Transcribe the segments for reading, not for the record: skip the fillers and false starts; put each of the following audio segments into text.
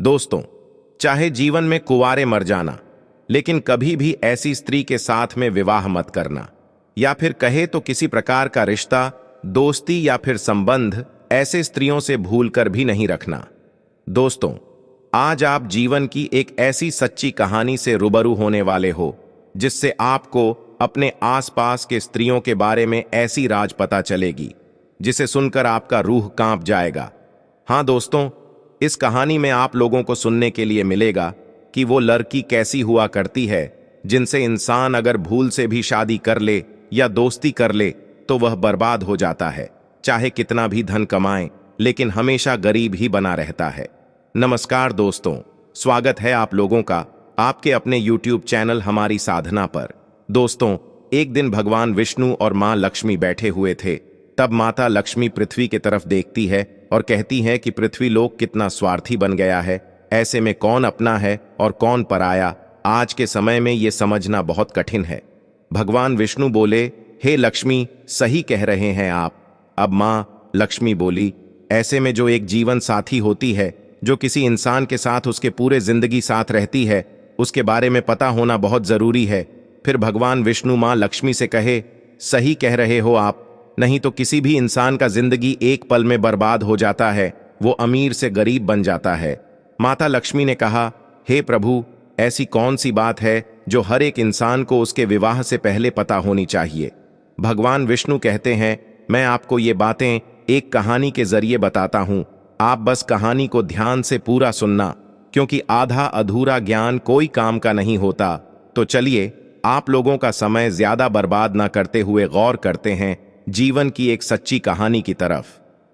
दोस्तों, चाहे जीवन में कुंवारे मर जाना, लेकिन कभी भी ऐसी स्त्री के साथ में विवाह मत करना, या फिर कहे तो किसी प्रकार का रिश्ता, दोस्ती या फिर संबंध ऐसे स्त्रियों से भूलकर भी नहीं रखना। दोस्तों, आज आप जीवन की एक ऐसी सच्ची कहानी से रूबरू होने वाले हो जिससे आपको अपने आसपास के स्त्रियों के बारे में ऐसी राज पता चलेगी जिसे सुनकर आपका रूह कांप जाएगा। हाँ दोस्तों, इस कहानी में आप लोगों को सुनने के लिए मिलेगा कि वो लड़की कैसी हुआ करती है जिनसे इंसान अगर भूल से भी शादी कर ले या दोस्ती कर ले तो वह बर्बाद हो जाता है। चाहे कितना भी धन कमाए, लेकिन हमेशा गरीब ही बना रहता है। नमस्कार दोस्तों, स्वागत है आप लोगों का आपके अपने YouTube चैनल हमारी साधना पर। दोस्तों, एक दिन भगवान विष्णु और मां लक्ष्मी बैठे हुए थे। तब माता लक्ष्मी पृथ्वी की तरफ देखती है और कहती है कि पृथ्वी लोक कितना स्वार्थी बन गया है। ऐसे में कौन अपना है और कौन पराया, आज के समय में ये समझना बहुत कठिन है। भगवान विष्णु बोले, हे लक्ष्मी, सही कह रहे हैं आप। अब मां लक्ष्मी बोली, ऐसे में जो एक जीवन साथी होती है, जो किसी इंसान के साथ उसके पूरे जिंदगी साथ रहती है, उसके बारे में पता होना बहुत जरूरी है। फिर भगवान विष्णु मां लक्ष्मी से कहे, सही कह रहे हो आप, नहीं तो किसी भी इंसान का जिंदगी एक पल में बर्बाद हो जाता है, वो अमीर से गरीब बन जाता है। माता लक्ष्मी ने कहा, हे प्रभु, ऐसी कौन सी बात है जो हर एक इंसान को उसके विवाह से पहले पता होनी चाहिए। भगवान विष्णु कहते हैं, मैं आपको ये बातें एक कहानी के जरिए बताता हूं, आप बस कहानी को ध्यान से पूरा सुनना, क्योंकि आधा अधूरा ज्ञान कोई काम का नहीं होता। तो चलिए, आप लोगों का समय ज्यादा बर्बाद ना करते हुए गौर करते हैं जीवन की एक सच्ची कहानी की तरफ।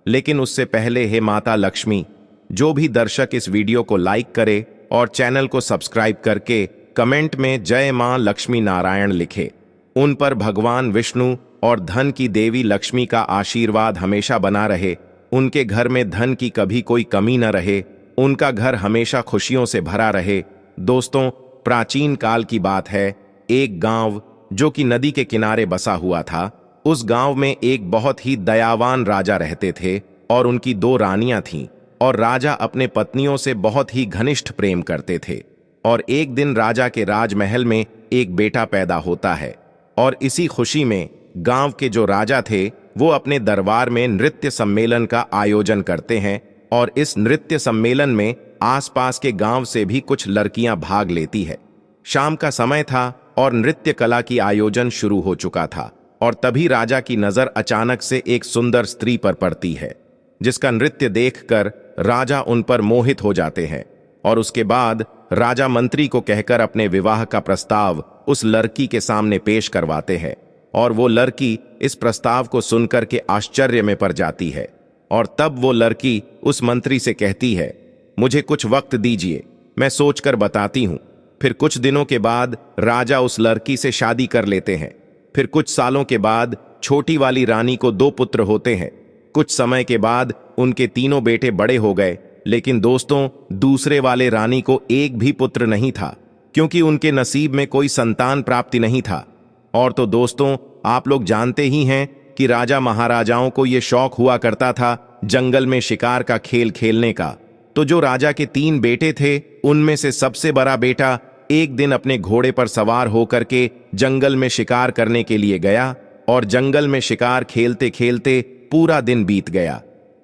लेकिन उससे पहले, हे माता लक्ष्मी, जो भी दर्शक इस वीडियो को लाइक करे और चैनल को सब्सक्राइब करके कमेंट में जय मां लक्ष्मी नारायण लिखे, उन पर भगवान विष्णु और धन की देवी लक्ष्मी का आशीर्वाद हमेशा बना रहे। उनके घर में धन की कभी कोई कमी न रहे, उनका घर हमेशा खुशियों से भरा रहे। दोस्तों, प्राचीन काल की बात है। एक गांव जो कि नदी के किनारे बसा हुआ था, उस गांव में एक बहुत ही दयावान राजा रहते थे और उनकी 2 रानियां थीं। और राजा अपने पत्नियों से बहुत ही घनिष्ठ प्रेम करते थे। और एक दिन राजा के राजमहल में एक बेटा पैदा होता है, और इसी खुशी में गांव के जो राजा थे वो अपने दरबार में नृत्य सम्मेलन का आयोजन करते हैं। और इस नृत्य सम्मेलन में आसपास के गांव से भी कुछ लड़कियां भाग लेती है। शाम का समय था और नृत्य कला की आयोजन शुरू हो चुका था। और तभी राजा की नजर अचानक से एक सुंदर स्त्री पर पड़ती है, जिसका नृत्य देखकर राजा उन पर मोहित हो जाते हैं। और उसके बाद राजा मंत्री को कहकर अपने विवाह का प्रस्ताव उस लड़की के सामने पेश करवाते हैं। और वो लड़की इस प्रस्ताव को सुनकर के आश्चर्य में पड़ जाती है। और तब वो लड़की उस मंत्री से कहती है, मुझे कुछ वक्त दीजिए, मैं सोचकर बताती हूं। फिर कुछ दिनों के बाद राजा उस लड़की से शादी कर लेते हैं। फिर कुछ सालों के बाद छोटी वाली रानी को 2 पुत्र होते हैं। कुछ समय के बाद उनके तीनों बेटे बड़े हो गए, लेकिन दोस्तों, दूसरे वाले रानी को एक भी पुत्र नहीं था, क्योंकि उनके नसीब में कोई संतान प्राप्ति नहीं था। और तो दोस्तों, आप लोग जानते ही हैं कि राजा महाराजाओं को यह शौक हुआ करता था जंगल में शिकार का खेल खेलने का। तो जो राजा के 3 बेटे थे, उनमें से सबसे बड़ा बेटा एक दिन अपने घोड़े पर सवार होकर के जंगल में शिकार करने के लिए गया। और जंगल में शिकार खेलते खेलते पूरा दिन बीत गया,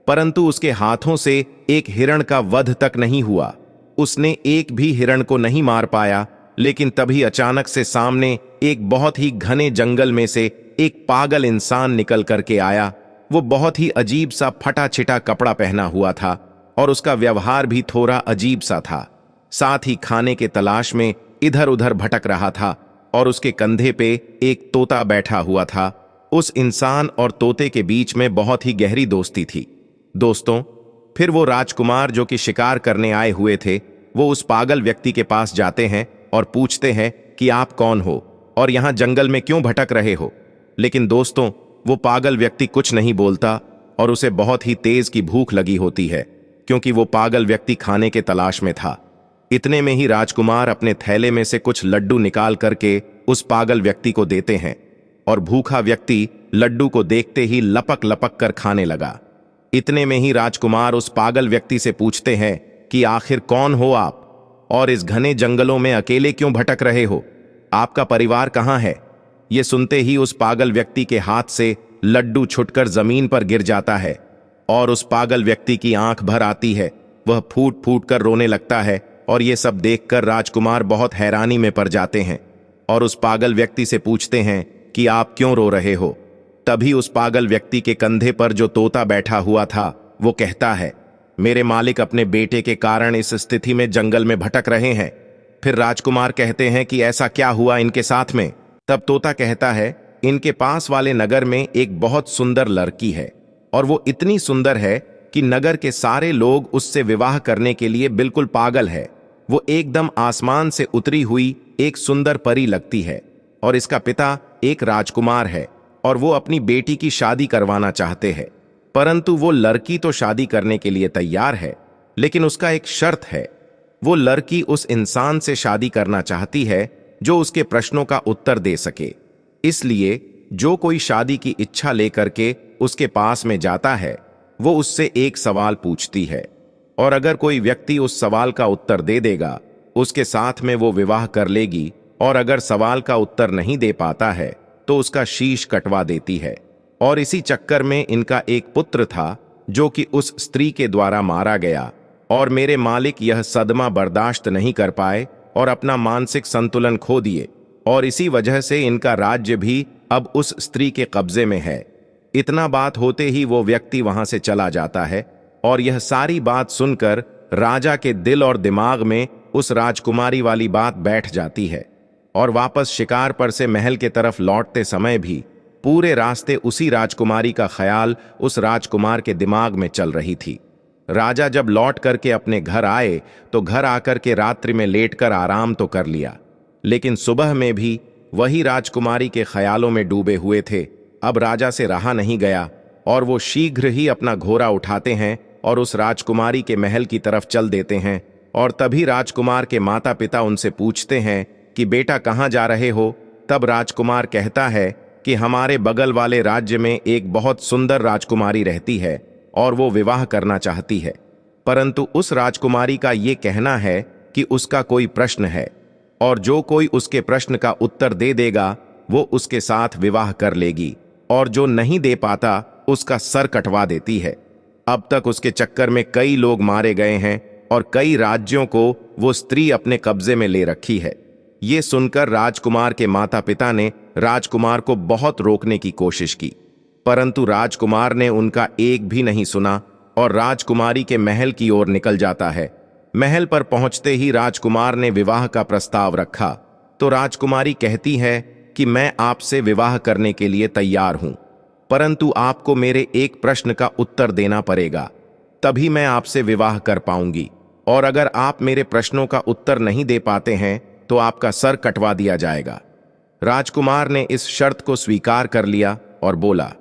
परंतु उसके हाथों से एक हिरण का वध तक नहीं हुआ। उसने एक भी हिरण को नहीं मार पाया। लेकिन तभी अचानक से सामने एक बहुत ही घने जंगल में से एक पागल इंसान निकल करके आया। वो बहुत ही अजीब सा फटा छिटा कपड़ा पहना हुआ था और उसका व्यवहार भी थोड़ा अजीब सा था। साथ ही खाने के तलाश में इधर उधर भटक रहा था और उसके कंधे पे एक तोता बैठा हुआ था। उस इंसान और तोते के बीच में बहुत ही गहरी दोस्ती थी। दोस्तों, फिर वो राजकुमार जो कि शिकार करने आए हुए थे, वो उस पागल व्यक्ति के पास जाते हैं और पूछते हैं कि आप कौन हो और यहाँ जंगल में क्यों भटक रहे हो। लेकिन दोस्तों, वो पागल व्यक्ति कुछ नहीं बोलता और उसे बहुत ही तेज की भूख लगी होती है, क्योंकि वो पागल व्यक्ति खाने के तलाश में था। इतने में ही राजकुमार अपने थैले में से कुछ लड्डू निकाल करके उस पागल व्यक्ति को देते हैं और भूखा व्यक्ति लड्डू को देखते ही लपक लपक कर खाने लगा। इतने में ही राजकुमार उस पागल व्यक्ति से पूछते हैं कि आखिर कौन हो आप और इस घने जंगलों में अकेले क्यों भटक रहे हो? आपका परिवार कहाँ है? ये सुनते ही उस पागल व्यक्ति के हाथ से लड्डू छुटकर जमीन पर गिर जाता है और उस पागल व्यक्ति की आंख भर आती है। वह फूट फूट कर रोने लगता है और ये सब देखकर राजकुमार बहुत हैरानी में पड़ जाते हैं और उस पागल व्यक्ति से पूछते हैं कि आप क्यों रो रहे हो? तभी उस पागल व्यक्ति के कंधे पर जो तोता बैठा हुआ था वो कहता है, मेरे मालिक अपने बेटे के कारण इस स्थिति में जंगल में भटक रहे हैं। फिर राजकुमार कहते हैं कि ऐसा क्या हुआ इनके साथ में? तब तोता कहता है, इनके पास वाले नगर में एक बहुत सुंदर लड़की है और वो इतनी सुंदर है कि नगर के सारे लोग उससे विवाह करने के लिए बिल्कुल पागल है। वो एकदम आसमान से उतरी हुई एक सुंदर परी लगती है और इसका पिता एक राजकुमार है और वो अपनी बेटी की शादी करवाना चाहते हैं। परंतु वो लड़की तो शादी करने के लिए तैयार है, लेकिन उसका एक शर्त है। वो लड़की उस इंसान से शादी करना चाहती है जो उसके प्रश्नों का उत्तर दे सके। इसलिए जो कोई शादी की इच्छा लेकर के उसके पास में जाता है वो उससे एक सवाल पूछती है और अगर कोई व्यक्ति उस सवाल का उत्तर दे देगा उसके साथ में वो विवाह कर लेगी और अगर सवाल का उत्तर नहीं दे पाता है तो उसका शीश कटवा देती है। और इसी चक्कर में इनका एक पुत्र था जो कि उस स्त्री के द्वारा मारा गया और मेरे मालिक यह सदमा बर्दाश्त नहीं कर पाए और अपना मानसिक संतुलन खो दिए और इसी वजह से इनका राज्य भी अब उस स्त्री के कब्जे में है। इतना बात होते ही वो व्यक्ति वहां से चला जाता है और यह सारी बात सुनकर राजा के दिल और दिमाग में उस राजकुमारी वाली बात बैठ जाती है और वापस शिकार पर से महल के तरफ लौटते समय भी पूरे रास्ते उसी राजकुमारी का ख्याल उस राजकुमार के दिमाग में चल रही थी। राजा जब लौट करके अपने घर आए तो घर आकर के रात्रि में लेटकर आराम तो कर लिया, लेकिन सुबह में भी वही राजकुमारी के ख्यालों में डूबे हुए थे। अब राजा से रहा नहीं गया और वो शीघ्र ही अपना घोड़ा उठाते हैं और उस राजकुमारी के महल की तरफ चल देते हैं। और तभी राजकुमार के माता पिता उनसे पूछते हैं कि बेटा कहाँ जा रहे हो? तब राजकुमार कहता है कि हमारे बगल वाले राज्य में एक बहुत सुंदर राजकुमारी रहती है और वो विवाह करना चाहती है, परंतु उस राजकुमारी का ये कहना है कि उसका कोई प्रश्न है और जो कोई उसके प्रश्न का उत्तर दे देगा वो उसके साथ विवाह कर लेगी और जो नहीं दे पाता उसका सर कटवा देती है। अब तक उसके चक्कर में कई लोग मारे गए हैं और कई राज्यों को वो स्त्री अपने कब्जे में ले रखी है। ये सुनकर राजकुमार के माता पिता ने राजकुमार को बहुत रोकने की कोशिश की, परंतु राजकुमार ने उनका एक भी नहीं सुना और राजकुमारी के महल की ओर निकल जाता है। महल पर पहुंचते ही राजकुमार ने विवाह का प्रस्ताव रखा तो राजकुमारी कहती है कि मैं आपसे विवाह करने के लिए तैयार हूं, परंतु आपको मेरे एक प्रश्न का उत्तर देना पड़ेगा, तभी मैं आपसे विवाह कर पाऊंगी और अगर आप मेरे प्रश्नों का उत्तर नहीं दे पाते हैं तो आपका सर कटवा दिया जाएगा। राजकुमार ने इस शर्त को स्वीकार कर लिया और बोला,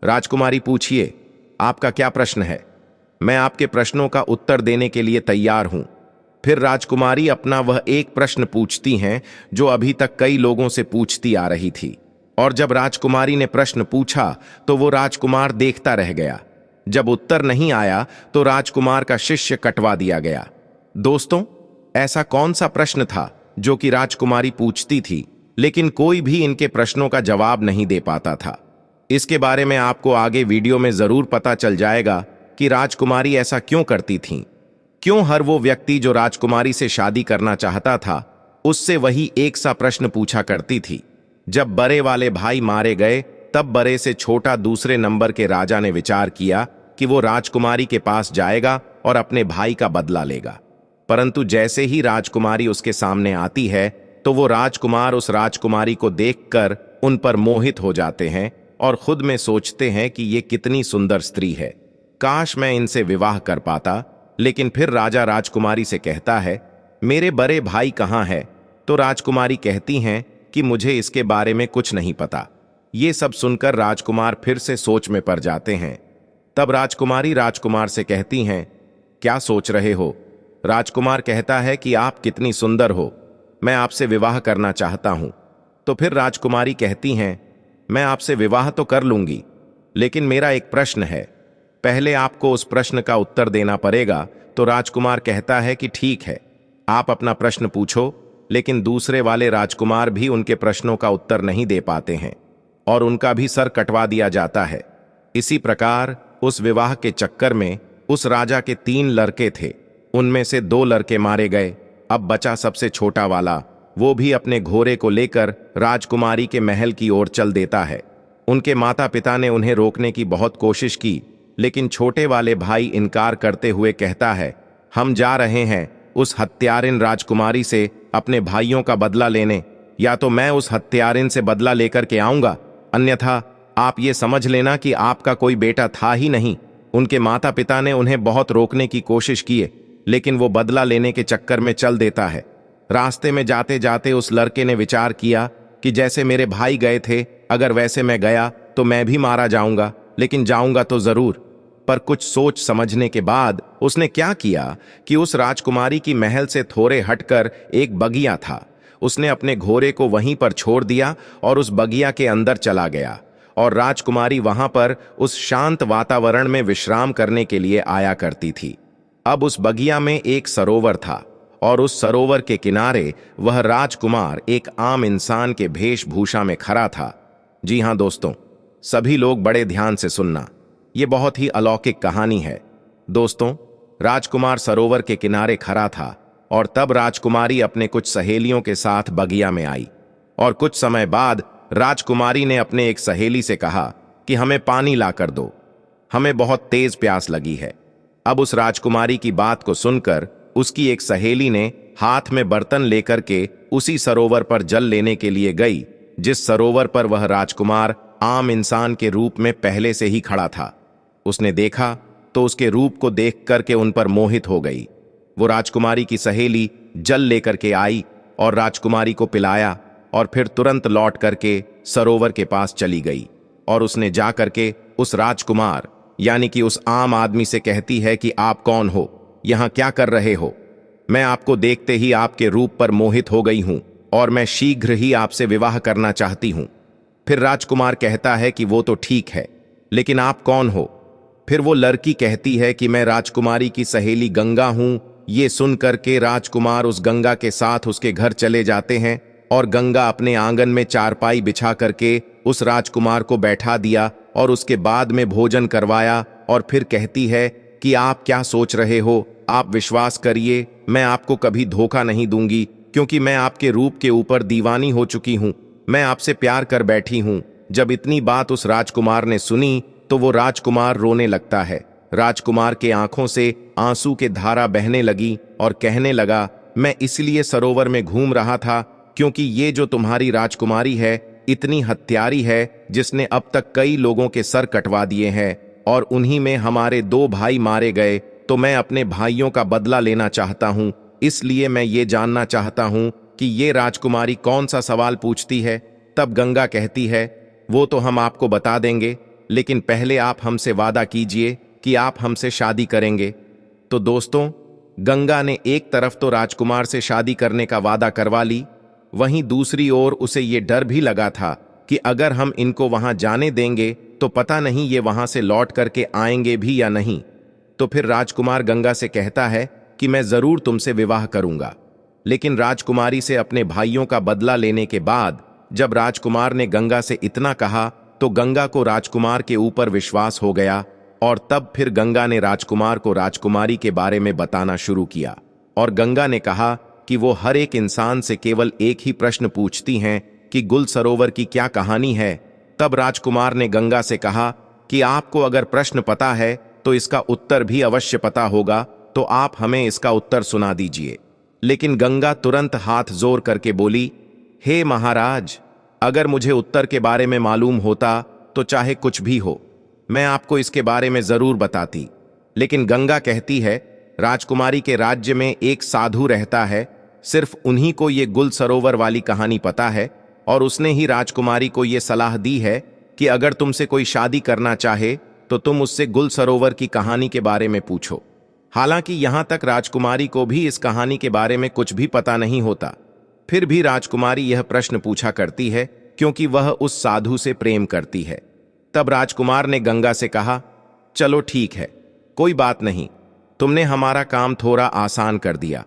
राजकुमारी पूछिए, आपका क्या प्रश्न है? मैं आपके प्रश्नों का उत्तर देने के लिए तैयार हूं। फिर राजकुमारी अपना वह एक प्रश्न पूछती हैं जो अभी तक कई लोगों से पूछती आ रही थी और जब राजकुमारी ने प्रश्न पूछा तो वो राजकुमार देखता रह गया। जब उत्तर नहीं आया तो राजकुमार का शिष्य कटवा दिया गया। दोस्तों, ऐसा कौन सा प्रश्न था जो कि राजकुमारी पूछती थी लेकिन कोई भी इनके प्रश्नों का जवाब नहीं दे पाता था? इसके बारे में आपको आगे वीडियो में जरूर पता चल जाएगा कि राजकुमारी ऐसा क्यों करती थीं। क्यों हर वो व्यक्ति जो राजकुमारी से शादी करना चाहता था उससे वही एक सा प्रश्न पूछा करती थी। जब बड़े वाले भाई मारे गए तब बड़े से छोटा दूसरे नंबर के राजा ने विचार किया कि वो राजकुमारी के पास जाएगा और अपने भाई का बदला लेगा, परंतु जैसे ही राजकुमारी उसके सामने आती है तो वो राजकुमार उस राजकुमारी को देखकर उन पर मोहित हो जाते हैं और खुद में सोचते हैं कि ये कितनी सुंदर स्त्री है, काश मैं इनसे विवाह कर पाता। लेकिन फिर राजा राजकुमारी से कहता है, मेरे बड़े भाई कहाँ है? तो राजकुमारी कहती हैं कि मुझे इसके बारे में कुछ नहीं पता। ये सब सुनकर राजकुमार फिर से सोच में पड़ जाते हैं। तब राजकुमारी राजकुमार से कहती हैं, क्या सोच रहे हो? राजकुमार कहता है कि आप कितनी सुंदर हो, मैं आपसे विवाह करना चाहता हूं। तो फिर राजकुमारी कहती हैं, मैं आपसे विवाह तो कर लूंगी, लेकिन मेरा एक प्रश्न है। पहले आपको उस प्रश्न का उत्तर देना पड़ेगा। तो राजकुमार कहता है कि ठीक है, आप अपना प्रश्न पूछो। लेकिन दूसरे वाले राजकुमार भी उनके प्रश्नों का उत्तर नहीं दे पाते हैं और उनका भी सर कटवा दिया जाता है। इसी प्रकार उस विवाह के चक्कर में उस राजा के 3 लड़के थे, उनमें से 2 लड़के मारे गए। अब बचा सबसे छोटा वाला, वो भी अपने घोड़े को लेकर राजकुमारी के महल की ओर चल देता है। उनके माता पिता ने उन्हें रोकने की बहुत कोशिश की, लेकिन छोटे वाले भाई इनकार करते हुए कहता है, हम जा रहे हैं उस हत्यारिन राजकुमारी से अपने भाइयों का बदला लेने। या तो मैं उस हत्यारिन से बदला लेकर के आऊंगा, अन्यथा आप ये समझ लेना कि आपका कोई बेटा था ही नहीं। उनके माता पिता ने उन्हें बहुत रोकने की कोशिश की, लेकिन वो बदला लेने के चक्कर में चल देता है। रास्ते में जाते जाते उस लड़के ने विचार किया कि जैसे मेरे भाई गए थे, अगर वैसे मैं गया तो मैं भी मारा जाऊंगा, लेकिन जाऊंगा तो जरूर। पर कुछ सोच समझने के बाद उसने क्या किया कि उस राजकुमारी की महल से थोड़े हटकर एक बगिया था, उसने अपने घोड़े को वहीं पर छोड़ दिया और उस बगिया के अंदर चला गया। और राजकुमारी वहां पर उस शांत वातावरण में विश्राम करने के लिए आया करती थी। अब उस बगिया में एक सरोवर था और उस सरोवर के किनारे वह राजकुमार एक आम इंसान के वेशभूषा में खड़ा था। जी हां दोस्तों, सभी लोग बड़े ध्यान से सुनना, ये बहुत ही अलौकिक कहानी है। दोस्तों, राजकुमार सरोवर के किनारे खड़ा था और तब राजकुमारी अपने कुछ सहेलियों के साथ बगिया में आई। और कुछ समय बाद राजकुमारी ने अपने एक सहेली से कहा कि हमें पानी ला कर दो, हमें बहुत तेज प्यास लगी है। अब उस राजकुमारी की बात को सुनकर उसकी एक सहेली ने हाथ में बर्तन लेकर के उसी सरोवर पर जल लेने के लिए गई, जिस सरोवर पर वह राजकुमार आम इंसान के रूप में पहले से ही खड़ा था। उसने देखा तो उसके रूप को देख करके उन पर मोहित हो गई। वो राजकुमारी की सहेली जल लेकर के आई और राजकुमारी को पिलाया और फिर तुरंत लौट करके सरोवर के पास चली गई। और उसने जा करके उस राजकुमार यानी कि उस आम आदमी से कहती है कि आप कौन हो, यहां क्या कर रहे हो? मैं आपको देखते ही आपके रूप पर मोहित हो गई हूं और मैं शीघ्र ही आपसे विवाह करना चाहती हूं। फिर राजकुमार कहता है कि वो तो ठीक है, लेकिन आप कौन हो? फिर वो लड़की कहती है कि मैं राजकुमारी की सहेली गंगा हूं। ये सुन करके राजकुमार उस गंगा के साथ उसके घर चले जाते हैं और गंगा अपने आंगन में चारपाई बिछा करके उस राजकुमार को बैठा दिया और उसके बाद में भोजन करवाया। और फिर कहती है कि आप क्या सोच रहे हो, आप विश्वास करिए, मैं आपको कभी धोखा नहीं दूंगी, क्योंकि मैं आपके रूप के ऊपर दीवानी हो चुकी हूं, मैं आपसे प्यार कर बैठी हूं। जब इतनी बात उस राजकुमार ने सुनी तो वो राजकुमार रोने लगता है। राजकुमार के आंखों से आंसू के धारा बहने लगी और कहने लगा, मैं इसलिए सरोवर में घूम रहा था क्योंकि ये जो तुम्हारी राजकुमारी है इतनी हत्यारी है, जिसने अब तक कई लोगों के सर कटवा दिए हैं और उन्हीं में हमारे 2 भाई मारे गए। तो मैं अपने भाइयों का बदला लेना चाहता हूं, इसलिए मैं ये जानना चाहता हूं कि ये राजकुमारी कौन सा सवाल पूछती है। तब गंगा कहती है, वो तो हम आपको बता देंगे, लेकिन पहले आप हमसे वादा कीजिए कि आप हमसे शादी करेंगे। तो दोस्तों, गंगा ने एक तरफ तो राजकुमार से शादी करने का वादा करवा ली, वहीं दूसरी ओर उसे ये डर भी लगा था कि अगर हम इनको वहां जाने देंगे तो पता नहीं ये वहां से लौट करके आएंगे भी या नहीं। तो फिर राजकुमार गंगा से कहता है कि मैं जरूर तुमसे विवाह करूंगा। लेकिन राजकुमारी से अपने भाइयों का बदला लेने के बाद जब राजकुमार ने गंगा से इतना कहा तो गंगा को राजकुमार के ऊपर विश्वास हो गया। और तब फिर गंगा ने राजकुमार को राजकुमारी के बारे में बताना शुरू किया। और गंगा ने कहा कि वो हर एक इंसान से केवल एक ही प्रश्न पूछती हैं कि गुल सरोवर की क्या कहानी है। तब राजकुमार ने गंगा से कहा कि आपको अगर प्रश्न पता है तो इसका उत्तर भी अवश्य पता होगा, तो आप हमें इसका उत्तर सुना दीजिए। लेकिन गंगा तुरंत हाथ जोर करके बोली, हे महाराज, अगर मुझे उत्तर के बारे में मालूम होता तो चाहे कुछ भी हो, मैं आपको इसके बारे में जरूर बताती। लेकिन गंगा कहती है, राजकुमारी के राज्य में एक साधु रहता है, सिर्फ उन्हीं को ये गुल सरोवर वाली कहानी पता है और उसने ही राजकुमारी को ये सलाह दी है कि अगर तुमसे कोई शादी करना चाहे तो तुम उससे गुल सरोवर की कहानी के बारे में पूछो। हालांकि यहां तक राजकुमारी को भी इस कहानी के बारे में कुछ भी पता नहीं होता, फिर भी राजकुमारी यह प्रश्न पूछा करती है क्योंकि वह उस साधु से प्रेम करती है। तब राजकुमार ने गंगा से कहा, चलो ठीक है, कोई बात नहीं, तुमने हमारा काम थोड़ा आसान कर दिया।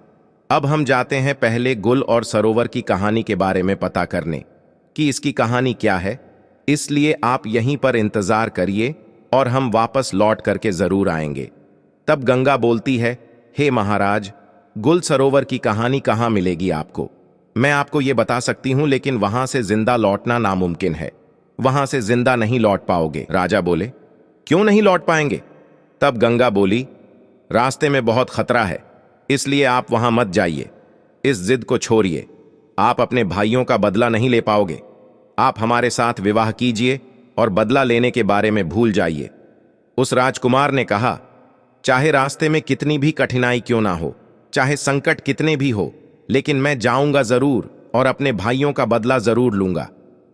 अब हम जाते हैं पहले गुल और सरोवर की कहानी के बारे में पता करने कि इसकी कहानी क्या है। इसलिए आप यहीं पर इंतजार करिए और हम वापस लौट करके जरूर आएंगे। तब गंगा बोलती है, हे महाराज, गुल सरोवर की कहानी कहाँ मिलेगी आपको? मैं आपको ये बता सकती हूं, लेकिन वहां से जिंदा लौटना नामुमकिन है। वहां से जिंदा नहीं लौट पाओगे। राजा बोले, क्यों नहीं लौट पाएंगे? तब गंगा बोली, रास्ते में बहुत खतरा है, इसलिए आप वहां मत जाइए। इस जिद को छोड़िए, आप अपने भाइयों का बदला नहीं ले पाओगे। आप हमारे साथ विवाह कीजिए और बदला लेने के बारे में भूल जाइए। उस राजकुमार ने कहा, चाहे रास्ते में कितनी भी कठिनाई क्यों ना हो, चाहे संकट कितने भी हो, लेकिन मैं जाऊंगा जरूर और अपने भाइयों का बदला जरूर लूंगा।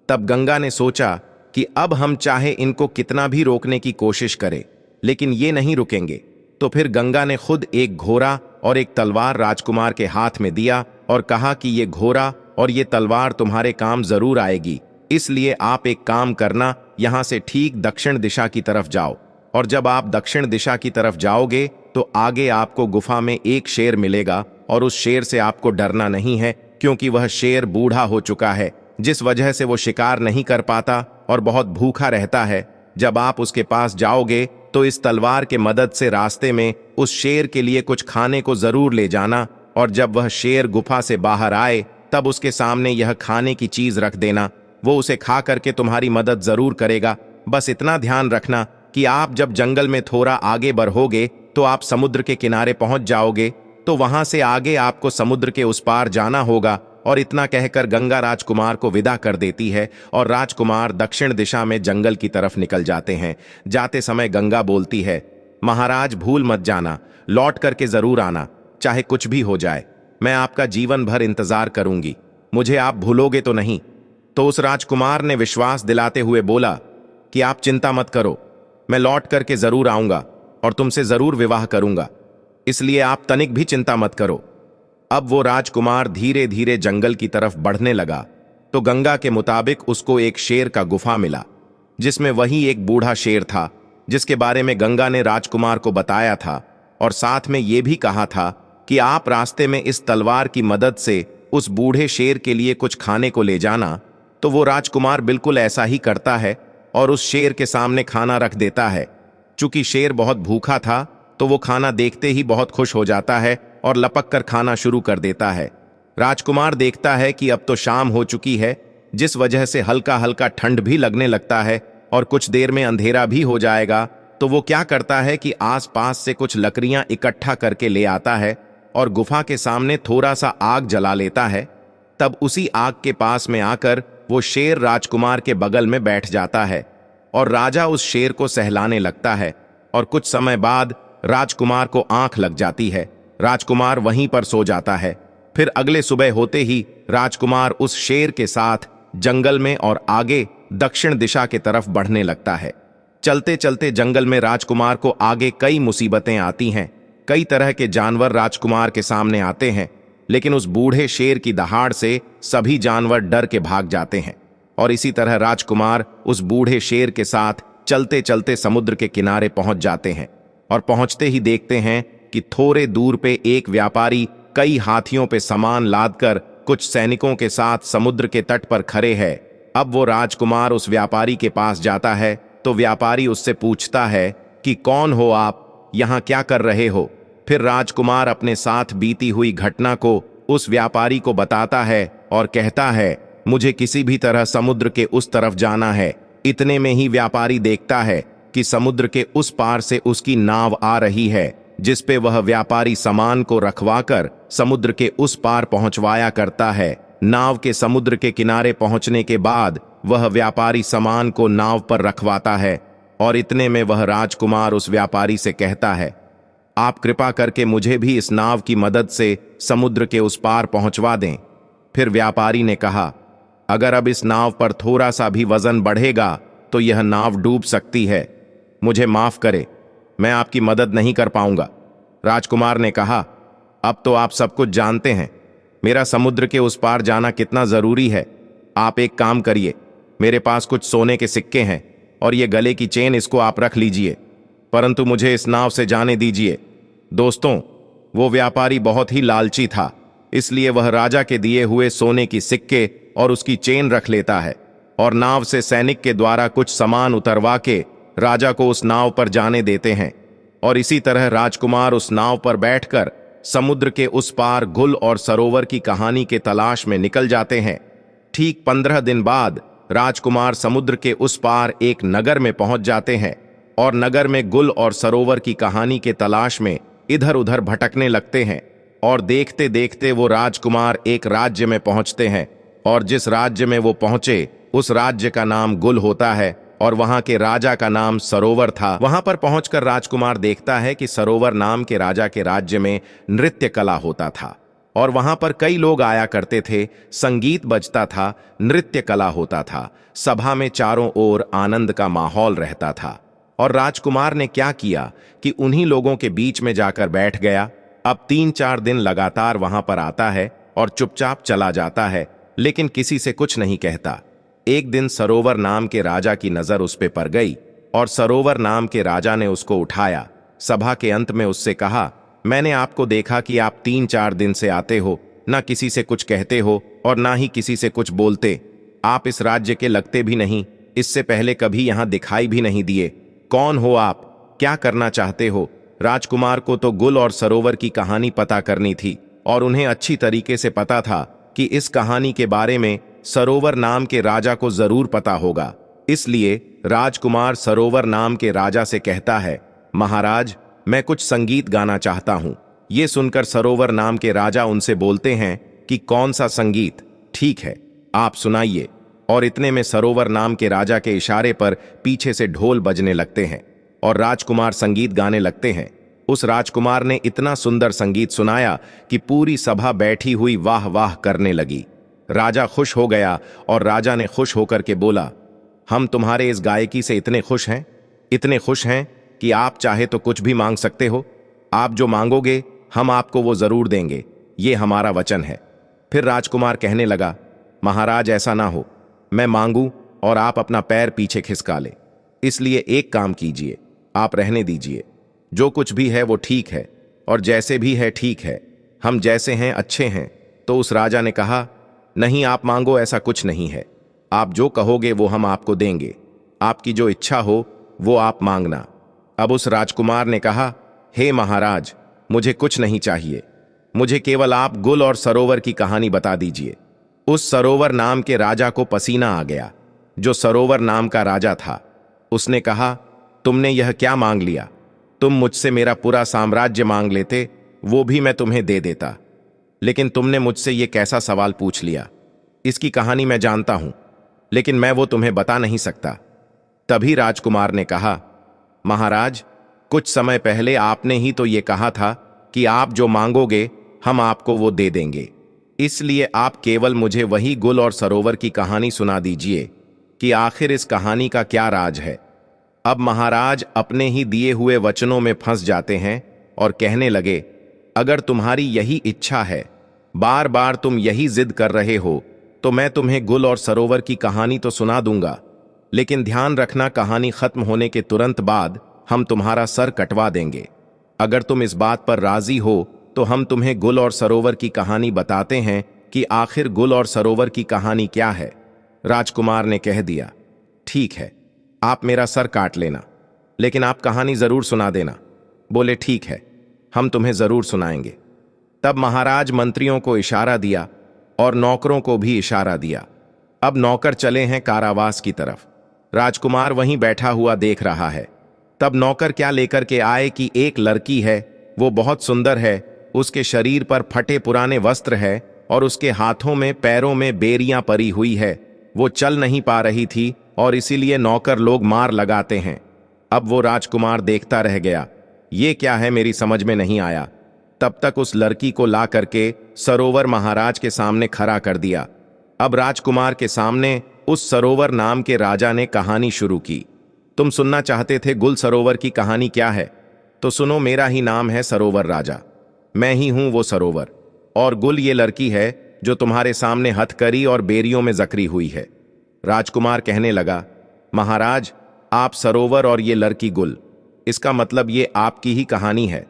तब गंगा ने सोचा कि अब हम चाहे इनको कितना भी रोकने की कोशिश करें, लेकिन ये नहीं रुकेंगे। तो फिर गंगा ने खुद एक घोड़ा और एक तलवार राजकुमार के हाथ में दिया और कहा कि ये घोड़ा और ये तलवार तुम्हारे काम जरूर आएगी, इसलिए आप एक काम करना, यहां से ठीक दक्षिण दिशा की तरफ जाओ, और जब आप दक्षिण दिशा की तरफ जाओगे तो आगे आपको गुफा में एक शेर मिलेगा, और उस शेर से आपको डरना नहीं है, क्योंकि वह शेर बूढ़ा हो चुका है, जिस वजह से वो शिकार नहीं कर पाता और बहुत भूखा रहता है। जब आप उसके पास जाओगे तो इस तलवार के मदद से रास्ते में उस शेर के लिए कुछ खाने को जरूर ले जाना, और जब वह शेर गुफा से बाहर आए तब उसके सामने यह खाने की चीज रख देना। वो उसे खा करके तुम्हारी मदद जरूर करेगा। बस इतना ध्यान रखना कि आप जब जंगल में थोड़ा आगे बढ़ोगे तो आप समुद्र के किनारे पहुंच जाओगे, तो वहां से आगे आपको समुद्र के उस पार जाना होगा। और इतना कहकर गंगा राजकुमार को विदा कर देती है और राजकुमार दक्षिण दिशा में जंगल की तरफ निकल जाते हैं। जाते समय गंगा बोलती है, महाराज भूल मत जाना, लौट करके जरूर आना, चाहे कुछ भी हो जाए। मैं आपका जीवन भर इंतजार करूंगी, मुझे आप भूलोगे तो नहीं? तो उस राजकुमार ने विश्वास दिलाते हुए बोला कि आप चिंता मत करो, मैं लौट करके जरूर आऊंगा और तुमसे जरूर विवाह करूंगा, इसलिए आप तनिक भी चिंता मत करो। अब वो राजकुमार धीरे धीरे जंगल की तरफ बढ़ने लगा तो गंगा के मुताबिक उसको एक शेर का गुफा मिला, जिसमें वही एक बूढ़ा शेर था जिसके बारे में गंगा ने राजकुमार को बताया था, और साथ में ये भी कहा था कि आप रास्ते में इस तलवार की मदद से उस बूढ़े शेर के लिए कुछ खाने को ले जाना। तो वो राजकुमार बिल्कुल ऐसा ही करता है और उस शेर के सामने खाना रख देता है। चूंकि शेर बहुत भूखा था तो वो खाना देखते ही बहुत खुश हो जाता है और लपक कर खाना शुरू कर देता है। राजकुमार देखता है कि अब तो शाम हो चुकी है, जिस वजह से हल्का हल्का ठंड भी लगने लगता है और कुछ देर में अंधेरा भी हो जाएगा। तो वो क्या करता है कि आसपास से कुछ लकड़ियां इकट्ठा करके ले आता है और गुफा के सामने थोड़ा सा आग जला लेता है। तब उसी आग के पास में आकर वो शेर राजकुमार के बगल में बैठ जाता है और राजा उस शेर को सहलाने लगता है, और कुछ समय बाद राजकुमार को आंख लग जाती है। राजकुमार वहीं पर सो जाता है। फिर अगले सुबह होते ही राजकुमार उस शेर के साथ जंगल में और आगे दक्षिण दिशा की तरफ बढ़ने लगता है। चलते चलते जंगल में राजकुमार को आगे कई मुसीबतें आती हैं। कई तरह के जानवर राजकुमार के सामने आते हैं, लेकिन उस बूढ़े शेर की दहाड़ से सभी जानवर डर के भाग जाते हैं। और इसी तरह राजकुमार उस बूढ़े शेर के साथ चलते चलते समुद्र के किनारे पहुंच जाते हैं, और पहुंचते ही देखते हैं कि थोड़े दूर पे एक व्यापारी कई हाथियों पे सामान लादकर कुछ सैनिकों के साथ समुद्र के तट पर खड़े है। अब वो राजकुमार उस व्यापारी के पास जाता है तो व्यापारी उससे पूछता है कि कौन हो आप, यहाँ क्या कर रहे हो? फिर राजकुमार अपने साथ बीती हुई घटना को उस व्यापारी को बताता है और कहता है, मुझे किसी भी तरह समुद्र के उस तरफ जाना है। इतने में ही व्यापारी देखता है कि समुद्र के उस पार से उसकी नाव आ रही है, जिस पे वह व्यापारी सामान को रखवाकर समुद्र के उस पार पहुंचवाया करता है। नाव के समुद्र के किनारे पहुंचने के बाद वह व्यापारी सामान को नाव पर रखवाता है, और इतने में वह राजकुमार उस व्यापारी से कहता है, आप कृपा करके मुझे भी इस नाव की मदद से समुद्र के उस पार पहुंचवा दें। फिर व्यापारी ने कहा, अगर अब इस नाव पर थोड़ा सा भी वजन बढ़ेगा तो यह नाव डूब सकती है, मुझे माफ करे, मैं आपकी मदद नहीं कर पाऊंगा। राजकुमार ने कहा, अब तो आप सब कुछ जानते हैं, मेरा समुद्र के उस पार जाना कितना जरूरी है। आप एक काम करिए, मेरे पास कुछ सोने के सिक्के हैं और ये गले की चेन, इसको आप रख लीजिए, परंतु मुझे इस नाव से जाने दीजिए। दोस्तों, वो व्यापारी बहुत ही लालची था, इसलिए वह राजा के दिए हुए सोने की सिक्के और उसकी चेन रख लेता है और नाव से सैनिक के द्वारा कुछ सामान उतरवा के राजा को उस नाव पर जाने देते हैं। और इसी तरह राजकुमार उस नाव पर बैठकर समुद्र के उस पार गुल और सरोवर की कहानी के तलाश में निकल जाते हैं। ठीक 15 दिन बाद राजकुमार समुद्र के उस पार एक नगर में पहुंच जाते हैं और नगर में गुल और सरोवर की कहानी के तलाश में इधर उधर भटकने लगते हैं। और देखते देखते वो राजकुमार एक राज्य में पहुंचते हैं और जिस राज्य में वो पहुंचे उस राज्य का नाम गुल होता है और वहां के राजा का नाम सरोवर था। वहां पर पहुंचकर राजकुमार देखता है कि सरोवर नाम के राजा के राज्य में नृत्य कला होता था और वहां पर कई लोग आया करते थे, संगीत बजता था, नृत्य कला होता था। सभा में चारों ओर आनंद का माहौल रहता था। और राजकुमार ने क्या किया कि उन्हीं लोगों के बीच में जाकर बैठ गया। अब 3-4 दिन लगातार वहां पर आता है और चुपचाप चला जाता है, लेकिन किसी से कुछ नहीं कहता। एक दिन सरोवर नाम के राजा की नजर उस पे पड़ गई और सरोवर नाम के राजा ने उसको उठाया। सभा के अंत में उससे कहा, मैंने आपको देखा कि आप 3-4 दिन से आते हो, ना किसी से कुछ कहते हो और ना ही किसी से कुछ बोलते। आप इस राज्य के लगते भी नहीं, इससे पहले कभी यहां दिखाई भी नहीं दिए। कौन हो आप? क्या करना चाहते हो? राजकुमार को तो गुल और सरोवर की कहानी पता करनी थी और उन्हें अच्छी तरीके से पता था कि इस कहानी के बारे में सरोवर नाम के राजा को जरूर पता होगा। इसलिए राजकुमार सरोवर नाम के राजा से कहता है, महाराज, मैं कुछ संगीत गाना चाहता हूं। ये सुनकर सरोवर नाम के राजा उनसे बोलते हैं कि कौन सा संगीत? ठीक है, आप सुनाइए। और इतने में सरोवर नाम के राजा के इशारे पर पीछे से ढोल बजने लगते हैं और राजकुमार संगीत गाने लगते हैं। उस राजकुमार ने इतना सुंदर संगीत सुनाया कि पूरी सभा बैठी हुई वाह वाह करने लगी। राजा खुश हो गया और राजा ने खुश होकर के बोला, हम तुम्हारे इस गायकी से इतने खुश हैं कि आप चाहे तो कुछ भी मांग सकते हो। आप जो मांगोगे हम आपको वो जरूर देंगे, ये हमारा वचन है। फिर राजकुमार कहने लगा, महाराज, ऐसा ना हो, मैं मांगू और आप अपना पैर पीछे खिसका ले। इसलिए एक काम कीजिए, आप रहने दीजिए। जो कुछ भी है वो ठीक है और जैसे भी है ठीक है, हम जैसे हैं अच्छे हैं। तो उस राजा ने कहा, नहीं, आप मांगो, ऐसा कुछ नहीं है। आप जो कहोगे वो हम आपको देंगे। आपकी जो इच्छा हो वो आप मांगना। अब उस राजकुमार ने कहा, हे महाराज, मुझे कुछ नहीं चाहिए, मुझे केवल आप गुल और सरोवर की कहानी बता दीजिए। उस सरोवर नाम के राजा को पसीना आ गया, जो सरोवर नाम का राजा था। उसने कहा, तुमने यह क्या मांग लिया? तुम मुझसे मेरा पूरा साम्राज्य मांग लेते, वो भी मैं तुम्हें दे देता, लेकिन तुमने मुझसे ये कैसा सवाल पूछ लिया? इसकी कहानी मैं जानता हूं, लेकिन मैं वो तुम्हें बता नहीं सकता। तभी राजकुमार ने कहा, महाराज, कुछ समय पहले आपने ही तो ये कहा था कि आप जो मांगोगे हम आपको वो दे देंगे। इसलिए आप केवल मुझे वही गुल और सरोवर की कहानी सुना दीजिए कि आखिर इस कहानी का क्या राज है। अब महाराज अपने ही दिए हुए वचनों में फंस जाते हैं और कहने लगे, अगर तुम्हारी यही इच्छा है, बार बार तुम यही जिद कर रहे हो, तो मैं तुम्हें गुल और सरोवर की कहानी तो सुना दूंगा, लेकिन ध्यान रखना, कहानी खत्म होने के तुरंत बाद हम तुम्हारा सर कटवा देंगे। अगर तुम इस बात पर राजी हो तो हम तुम्हें गुल और सरोवर की कहानी बताते हैं कि आखिर गुल और सरोवर की कहानी क्या है। राजकुमार ने कह दिया, ठीक है, आप मेरा सर काट लेना, लेकिन आप कहानी जरूर सुना देना। बोले, ठीक है, हम तुम्हें जरूर सुनाएंगे। तब महाराज मंत्रियों को इशारा दिया और नौकरों को भी इशारा दिया। अब नौकर चले हैं कारावास की तरफ। राजकुमार वहीं बैठा हुआ देख रहा है। तब नौकर क्या लेकर के आए कि एक लड़की है, वो बहुत सुंदर है, उसके शरीर पर फटे पुराने वस्त्र है और उसके हाथों में पैरों में बेरियां पड़ी हुई है। वो चल नहीं पा रही थी और इसीलिए नौकर लोग मार लगाते हैं। अब वो राजकुमार देखता रह गया, ये क्या है, मेरी समझ में नहीं आया। तब तक उस लड़की को ला करके सरोवर महाराज के सामने खड़ा कर दिया। अब राजकुमार के सामने उस सरोवर नाम के राजा ने कहानी शुरू की। तुम सुनना चाहते थे गुल सरोवर की कहानी क्या है? तो सुनो, मेरा ही नाम है सरोवर राजा, मैं ही हूं वो सरोवर, और गुल ये लड़की है जो तुम्हारे सामने हथकड़ी और बेरियों में जकरी हुई है। राजकुमार कहने लगा, महाराज, आप सरोवर और ये लड़की गुल, इसका मतलब ये आपकी ही कहानी है?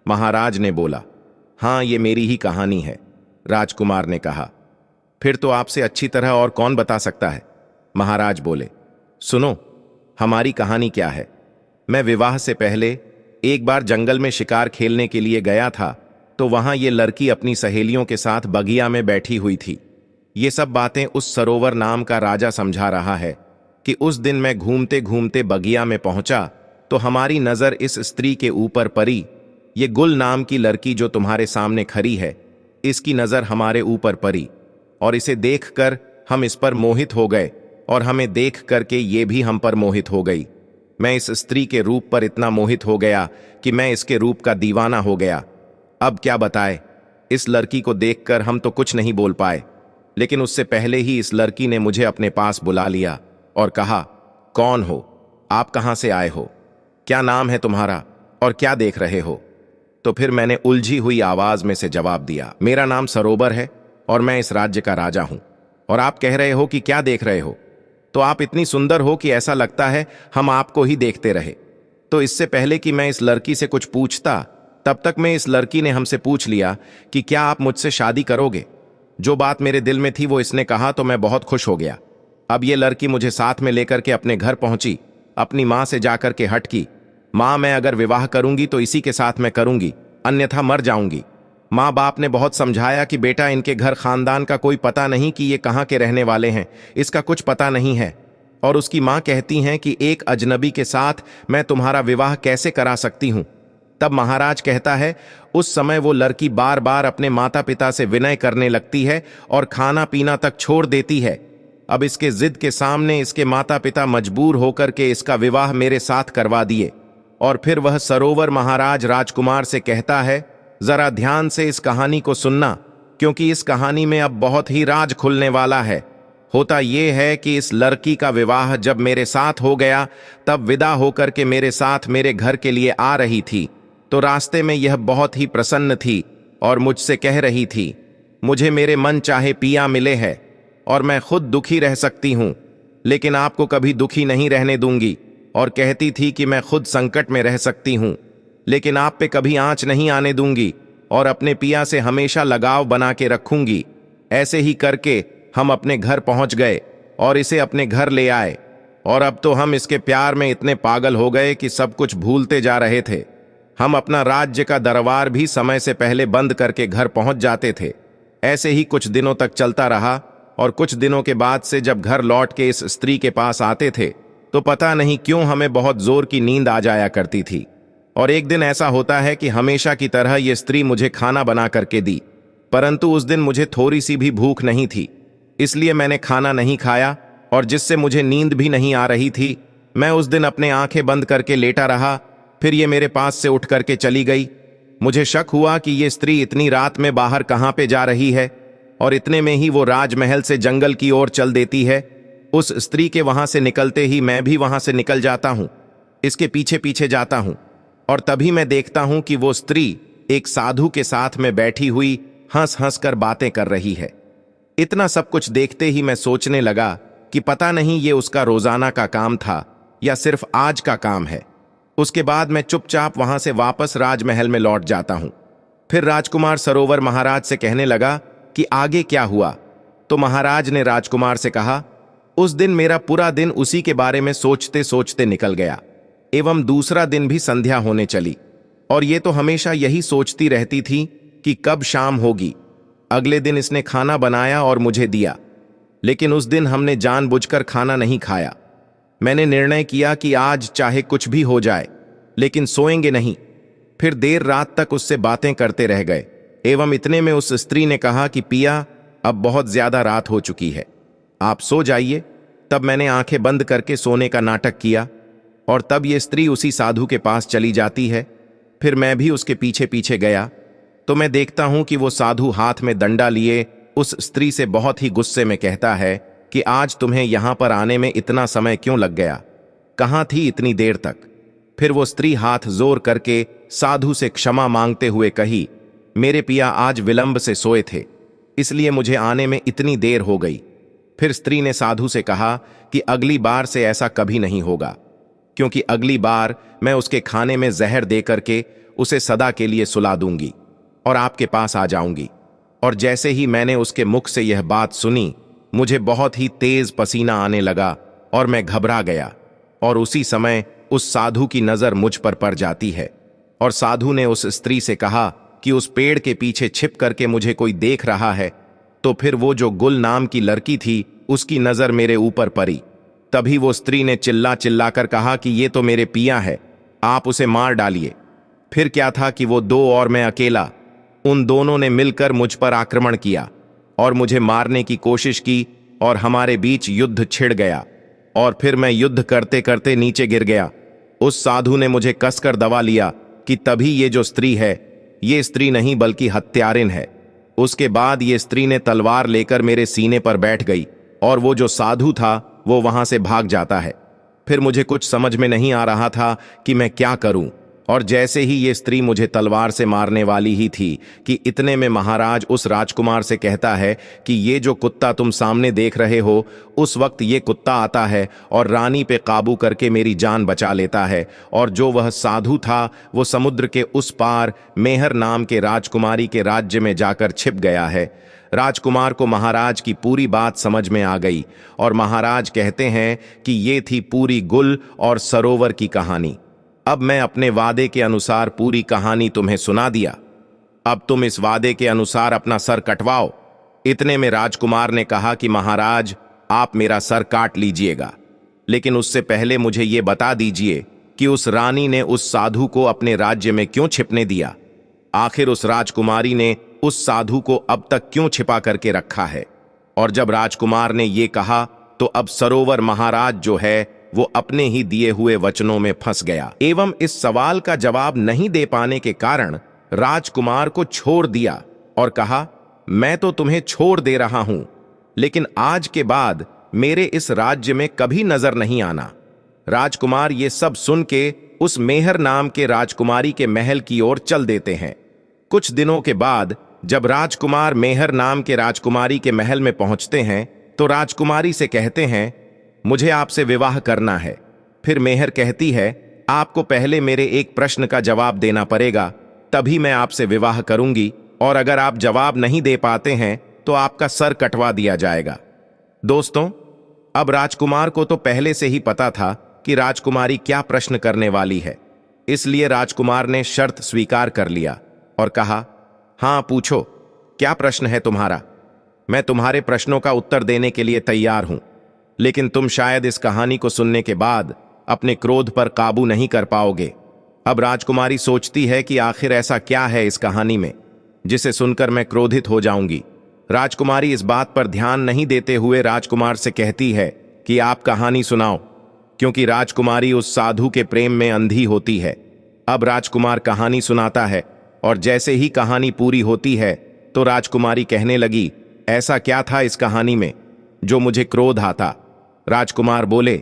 महाराज ने बोला। हाँ, ये मेरी ही कहानी है, राजकुमार ने कहा। फिर तो आपसे अच्छी तरह और कौन बता सकता है? महाराज बोले। सुनो, हमारी कहानी क्या है। मैं विवाह से पहले एक बार जंगल में शिकार खेलने के लिए गया था, तो वहां ये लड़की अपनी सहेलियों के साथ बगिया में बैठी हुई थी। ये सब बातें उस सरोवर नाम का राजा समझा रहा है कि उस दिन मैं घूमते घूमते बगिया में पहुंचा तो हमारी नजर इस स्त्री के ऊपर पड़ी। ये गुल नाम की लड़की जो तुम्हारे सामने खड़ी है, इसकी नजर हमारे ऊपर पड़ी और इसे देखकर हम इस पर मोहित हो गए और हमें देख करके ये भी हम पर मोहित हो गई। मैं इस स्त्री के रूप पर इतना मोहित हो गया कि मैं इसके रूप का दीवाना हो गया। अब क्या बताए, इस लड़की को देखकर हम तो कुछ नहीं बोल पाए, लेकिन उससे पहले ही इस लड़की ने मुझे अपने पास बुला लिया और कहा, कौन हो आप, कहां से आए हो, क्या नाम है तुम्हारा और क्या देख रहे हो? तो फिर मैंने उलझी हुई आवाज में से जवाब दिया, मेरा नाम सरोवर है और मैं इस राज्य का राजा हूं। और आप कह रहे हो कि क्या देख रहे हो? तो आप इतनी सुंदर हो कि ऐसा लगता है हम आपको ही देखते रहे। तो इससे पहले कि मैं इस लड़की से कुछ पूछता, तब तक में इस लड़की ने हमसे पूछ लिया कि क्या आप मुझसे शादी करोगे। जो बात मेरे दिल में थी वो इसने कहा, तो मैं बहुत खुश हो गया। अब ये लड़की मुझे साथ में लेकर के अपने घर पहुंची, अपनी मां से जाकर के हट की, मां मैं अगर विवाह करूंगी तो इसी के साथ मैं करूंगी, अन्यथा मर जाऊंगी। माँ बाप ने बहुत समझाया कि बेटा इनके घर खानदान का कोई पता नहीं कि ये कहाँ के रहने वाले हैं, इसका कुछ पता नहीं है। और उसकी माँ कहती हैं कि एक अजनबी के साथ मैं तुम्हारा विवाह कैसे करा सकती हूँ। तब महाराज कहता है, उस समय वो लड़की बार बार अपने माता पिता से विनय करने लगती है और खाना पीना तक छोड़ देती है। अब इसके जिद के सामने इसके माता पिता मजबूर होकर के इसका विवाह मेरे साथ करवा दिए। और फिर वह सरोवर महाराज राजकुमार से कहता है, जरा ध्यान से इस कहानी को सुनना, क्योंकि इस कहानी में अब बहुत ही राज खुलने वाला है। होता यह है कि इस लड़की का विवाह जब मेरे साथ हो गया, तब विदा होकर के मेरे साथ मेरे घर के लिए आ रही थी, तो रास्ते में यह बहुत ही प्रसन्न थी और मुझसे कह रही थी, मुझे मेरे मन चाहे पिया मिले है और मैं खुद दुखी रह सकती हूं, लेकिन आपको कभी दुखी नहीं रहने दूंगी। और कहती थी कि मैं खुद संकट में रह सकती हूं, लेकिन आप पे कभी आंच नहीं आने दूंगी और अपने पिया से हमेशा लगाव बना के रखूंगी। ऐसे ही करके हम अपने घर पहुंच गए और इसे अपने घर ले आए। और अब तो हम इसके प्यार में इतने पागल हो गए कि सब कुछ भूलते जा रहे थे। हम अपना राज्य का दरबार भी समय से पहले बंद करके घर पहुंच जाते थे। ऐसे ही कुछ दिनों तक चलता रहा और कुछ दिनों के बाद से जब घर लौट के इस स्त्री के पास आते थे, तो पता नहीं क्यों हमें बहुत जोर की नींद आ जाया करती थी। और एक दिन ऐसा होता है कि हमेशा की तरह ये स्त्री मुझे खाना बना करके दी, परंतु उस दिन मुझे थोड़ी सी भी भूख नहीं थी, इसलिए मैंने खाना नहीं खाया और जिससे मुझे नींद भी नहीं आ रही थी। मैं उस दिन अपने आंखें बंद करके लेटा रहा। फिर ये मेरे पास से उठ करके चली गई। मुझे शक हुआ कि ये स्त्री इतनी रात में बाहर कहाँ पे जा रही है, और इतने में ही वो राजमहल से जंगल की ओर चल देती है। उस स्त्री के वहां से निकलते ही मैं भी वहां से निकल जाता हूं, इसके पीछे पीछे जाता हूं, और तभी मैं देखता हूं कि वो स्त्री एक साधु के साथ में बैठी हुई हंस हंस कर बातें कर रही है। इतना सब कुछ देखते ही मैं सोचने लगा कि पता नहीं ये उसका रोजाना का काम था या सिर्फ आज का काम है। उसके बाद मैं चुपचाप वहां से वापस राजमहल में लौट जाता हूं। फिर राजकुमार सरोवर महाराज से कहने लगा कि आगे क्या हुआ। तो महाराज ने राजकुमार से कहा, उस दिन मेरा पूरा दिन उसी के बारे में सोचते सोचते निकल गया, एवं दूसरा दिन भी संध्या होने चली, और ये तो हमेशा यही सोचती रहती थी कि कब शाम होगी। अगले दिन इसने खाना बनाया और मुझे दिया, लेकिन उस दिन हमने जानबूझकर खाना नहीं खाया। मैंने निर्णय किया कि आज चाहे कुछ भी हो जाए, लेकिन सोएंगे नहीं। फिर देर रात तक उससे बातें करते रह गए, एवं इतने में उस स्त्री ने कहा कि पिया, अब बहुत ज्यादा रात हो चुकी है, आप सो जाइए। तब मैंने आंखें बंद करके सोने का नाटक किया, और तब ये स्त्री उसी साधु के पास चली जाती है। फिर मैं भी उसके पीछे पीछे गया, तो मैं देखता हूं कि वो साधु हाथ में डंडा लिए उस स्त्री से बहुत ही गुस्से में कहता है कि आज तुम्हें यहां पर आने में इतना समय क्यों लग गया, कहां थी इतनी देर तक। फिर वो स्त्री हाथ जोर करके साधु से क्षमा मांगते हुए कही, मेरे पिया आज विलंब से सोए थे, इसलिए मुझे आने में इतनी देर हो गई। फिर स्त्री ने साधु से कहा कि अगली बार से ऐसा कभी नहीं होगा। क्योंकि अगली बार मैं उसके खाने में जहर दे करके उसे सदा के लिए सुला दूंगी और आपके पास आ जाऊंगी। और जैसे ही मैंने उसके मुख से यह बात सुनी, मुझे बहुत ही तेज पसीना आने लगा और मैं घबरा गया। और उसी समय उस साधु की नजर मुझ पर पड़ जाती है और साधु ने उस स्त्री से कहा कि उस पेड़ के पीछे छिप करके मुझे कोई देख रहा है। तो फिर वो जो गुल नाम की लड़की थी, उसकी नजर मेरे ऊपर पड़ी। तभी वो स्त्री ने चिल्ला चिल्ला कर कहा कि ये तो मेरे पिया है, आप उसे मार डालिए। फिर क्या था कि वो दो और मैं अकेला, उन दोनों ने मिलकर मुझ पर आक्रमण किया और मुझे मारने की कोशिश की और हमारे बीच युद्ध छिड़ गया। और फिर मैं युद्ध करते करते नीचे गिर गया। उस साधु ने मुझे कसकर दबा लिया कि तभी ये जो स्त्री है, ये स्त्री नहीं बल्कि हत्यारिन है। उसके बाद ये स्त्री ने तलवार लेकर मेरे सीने पर बैठ गई और वो जो साधु था वो वहां से भाग जाता है। फिर मुझे कुछ समझ में नहीं आ रहा था कि मैं क्या करूं। और जैसे ही ये स्त्री मुझे तलवार से मारने वाली ही थी कि इतने में महाराज उस राजकुमार से कहता है कि ये जो कुत्ता तुम सामने देख रहे हो, उस वक्त ये कुत्ता आता है और रानी पे काबू करके मेरी जान बचा लेता है। और जो वह साधु था वो समुद्र के उस पार मेहर नाम के राजकुमारी के राज्य में जाकर छिप गया है। राजकुमार को महाराज की पूरी बात समझ में आ गई और महाराज कहते हैं कि ये थी पूरी गुल और सरोवर की कहानी। अब मैं अपने वादे के अनुसार पूरी कहानी तुम्हें सुना दिया। अब तुम इस वादे के अनुसार अपना सर कटवाओ। इतने में राजकुमार ने कहा कि महाराज, आप मेरा सर काट लीजिएगा, लेकिन उससे पहले मुझे ये बता दीजिए कि उस रानी ने उस साधु को अपने राज्य में क्यों छिपने दिया। आखिर उस राजकुमारी ने उस साधु को अब तक क्यों छिपा करके रखा है। और जब राजकुमार ने ये कहा तो अब सरोवर महाराज जो है वो अपने ही दिए हुए वचनों में फंस गया एवं इस सवाल का जवाब नहीं दे पाने के कारण राजकुमार को छोड़ दिया और कहा, मैं तो तुम्हें छोड़ दे रहा हूं, लेकिन आज के बाद मेरे इस राज्य में कभी नजर नहीं आना। राजकुमार ये सब सुन के उस मेहर नाम के राजकुमारी के महल की ओर चल देते हैं। कुछ दिनों के बाद जब राजकुमार मेहर नाम के राजकुमारी के महल में पहुंचते हैं तो राजकुमारी से कहते हैं, मुझे आपसे विवाह करना है। फिर मेहर कहती है, आपको पहले मेरे एक प्रश्न का जवाब देना पड़ेगा, तभी मैं आपसे विवाह करूंगी, और अगर आप जवाब नहीं दे पाते हैं तो आपका सर कटवा दिया जाएगा। दोस्तों, अब राजकुमार को तो पहले से ही पता था कि राजकुमारी क्या प्रश्न करने वाली है, इसलिए राजकुमार ने शर्त स्वीकार कर लिया और कहा, हां पूछो, क्या प्रश्न है तुम्हारा। मैं तुम्हारे प्रश्नों का उत्तर देने के लिए तैयार हूं, लेकिन तुम शायद इस कहानी को सुनने के बाद अपने क्रोध पर काबू नहीं कर पाओगे। अब राजकुमारी सोचती है कि आखिर ऐसा क्या है इस कहानी में जिसे सुनकर मैं क्रोधित हो जाऊंगी। राजकुमारी इस बात पर ध्यान नहीं देते हुए राजकुमार से कहती है कि आप कहानी सुनाओ, क्योंकि राजकुमारी उस साधु के प्रेम में अंधी होती है। अब राजकुमार कहानी सुनाता है और जैसे ही कहानी पूरी होती है तो राजकुमारी कहने लगी, ऐसा क्या था इस कहानी में जो मुझे क्रोध आता। राजकुमार बोले,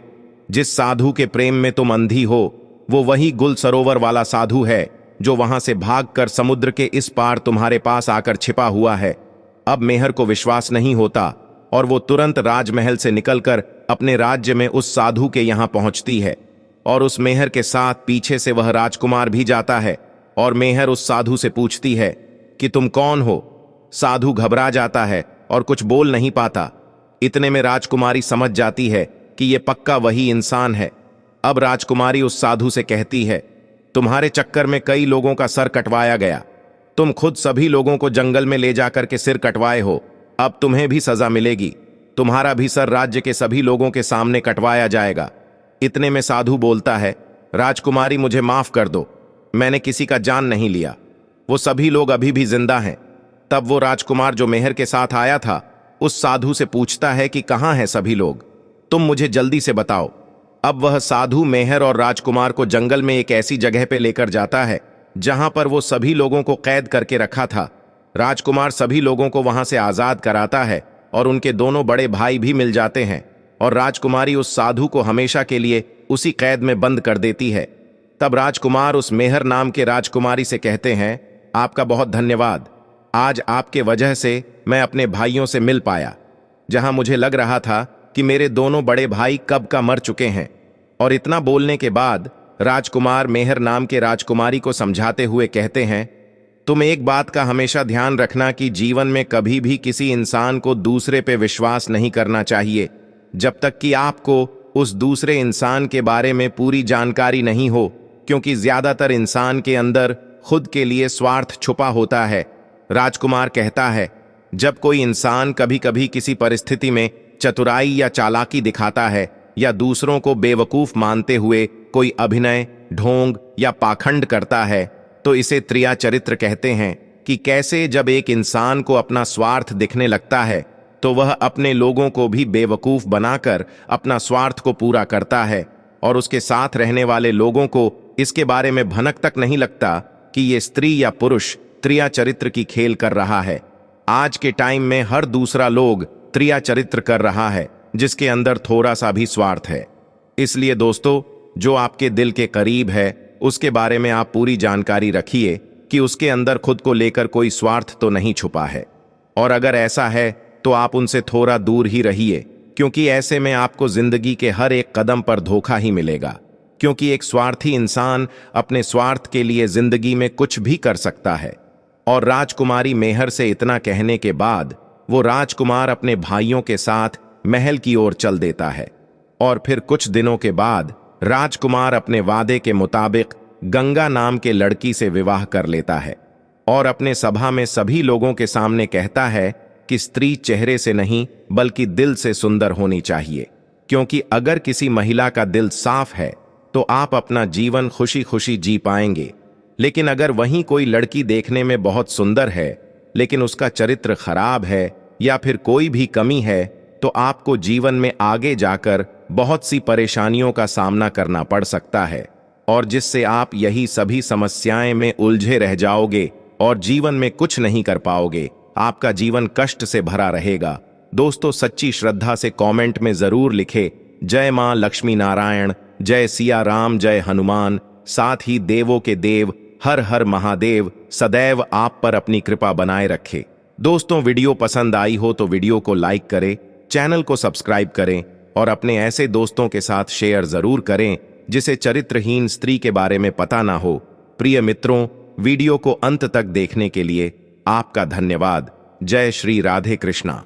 जिस साधु के प्रेम में तुम अंधी हो वो वही गुल सरोवर वाला साधु है जो वहां से भागकर समुद्र के इस पार तुम्हारे पास आकर छिपा हुआ है। अब मेहर को विश्वास नहीं होता और वो तुरंत राजमहल से निकलकर अपने राज्य में उस साधु के यहां पहुंचती है और उस मेहर के साथ पीछे से वह राजकुमार भी जाता है। और मेहर उस साधु से पूछती है कि तुम कौन हो। साधु घबरा जाता है और कुछ बोल नहीं पाता। इतने में राजकुमारी समझ जाती है कि यह पक्का वही इंसान है। अब राजकुमारी उस साधु से कहती है, तुम्हारे चक्कर में कई लोगों का सर कटवाया गया, तुम खुद सभी लोगों को जंगल में ले जाकर के सिर कटवाए हो, अब तुम्हें भी सजा मिलेगी, तुम्हारा भी सर राज्य के सभी लोगों के सामने कटवाया जाएगा। इतने में साधु बोलता है, राजकुमारी मुझे माफ कर दो, मैंने किसी का जान नहीं लिया, वो सभी लोग अभी भी जिंदा हैं। तब वो राजकुमार जो मेहर के साथ आया था उस साधु से पूछता है कि कहां हैं सभी लोग, तुम मुझे जल्दी से बताओ। अब वह साधु मेहर और राजकुमार को जंगल में एक ऐसी जगह पे लेकर जाता है जहां पर वो सभी लोगों को कैद करके रखा था। राजकुमार सभी लोगों को वहां से आजाद कराता है और उनके दोनों बड़े भाई भी मिल जाते हैं और राजकुमारी उस साधु को हमेशा के लिए उसी कैद में बंद कर देती है। तब राजकुमार उस मेहर नाम के राजकुमारी से कहते हैं, आपका बहुत धन्यवाद, आज आपके वजह से मैं अपने भाइयों से मिल पाया। जहां मुझे लग रहा था कि मेरे दोनों बड़े भाई कब का मर चुके हैं, और इतना बोलने के बाद राजकुमार मेहर नाम के राजकुमारी को समझाते हुए कहते हैं, तुम एक बात का हमेशा ध्यान रखना कि जीवन में कभी भी किसी इंसान को दूसरे पे विश्वास नहीं करना चाहिए जब तक कि आपको उस दूसरे इंसान के बारे में पूरी जानकारी नहीं हो, क्योंकि ज्यादातर इंसान के अंदर खुद के लिए स्वार्थ छुपा होता है। राजकुमार कहता है, जब कोई इंसान कभी कभी किसी परिस्थिति में चतुराई या चालाकी दिखाता है या दूसरों को बेवकूफ मानते हुए कोई अभिनय, ढोंग या पाखंड करता है, तो इसे त्रिया चरित्र कहते हैं कि कैसे जब एक इंसान को अपना स्वार्थ दिखने लगता है तो वह अपने लोगों को भी बेवकूफ बनाकर अपना स्वार्थ को पूरा करता है, और उसके साथ रहने वाले लोगों को इसके बारे में भनक तक नहीं लगता कि ये स्त्री या पुरुष त्रिया चरित्र की खेल कर रहा है। आज के टाइम में हर दूसरा लोग त्रिया चरित्र कर रहा है जिसके अंदर थोड़ा सा भी स्वार्थ है। इसलिए दोस्तों, जो आपके दिल के करीब है उसके बारे में आप पूरी जानकारी रखिए कि उसके अंदर खुद को लेकर कोई स्वार्थ तो नहीं छुपा है, और अगर ऐसा है तो आप उनसे थोड़ा दूर ही रहिए, क्योंकि ऐसे में आपको जिंदगी के हर एक कदम पर धोखा ही मिलेगा। क्योंकि एक स्वार्थी इंसान अपने स्वार्थ के लिए जिंदगी में कुछ भी कर सकता है। और राजकुमारी मेहर से इतना कहने के बाद वो राजकुमार अपने भाइयों के साथ महल की ओर चल देता है, और फिर कुछ दिनों के बाद राजकुमार अपने वादे के मुताबिक गंगा नाम के लड़की से विवाह कर लेता है, और अपने सभा में सभी लोगों के सामने कहता है कि स्त्री चेहरे से नहीं बल्कि दिल से सुंदर होनी चाहिए, क्योंकि अगर किसी महिला का दिल साफ है तो आप अपना जीवन खुशी खुशी जी पाएंगे। लेकिन अगर वहीं कोई लड़की देखने में बहुत सुंदर है लेकिन उसका चरित्र खराब है या फिर कोई भी कमी है, तो आपको जीवन में आगे जाकर बहुत सी परेशानियों का सामना करना पड़ सकता है, और जिससे आप यही सभी समस्याएं में उलझे रह जाओगे और जीवन में कुछ नहीं कर पाओगे। आपका जीवन कष्ट से भरा रहेगा। दोस्तों, सच्ची श्रद्धा से कमेंट में जरूर लिखे, जय मां लक्ष्मी नारायण, जय सिया राम, जय हनुमान। साथ ही देवों के देव हर हर महादेव सदैव आप पर अपनी कृपा बनाए रखे। दोस्तों, वीडियो पसंद आई हो तो वीडियो को लाइक करें, चैनल को सब्सक्राइब करें और अपने ऐसे दोस्तों के साथ शेयर जरूर करें जिसे चरित्रहीन स्त्री के बारे में पता ना हो। प्रिय मित्रों, वीडियो को अंत तक देखने के लिए आपका धन्यवाद। जय श्री राधे कृष्णा।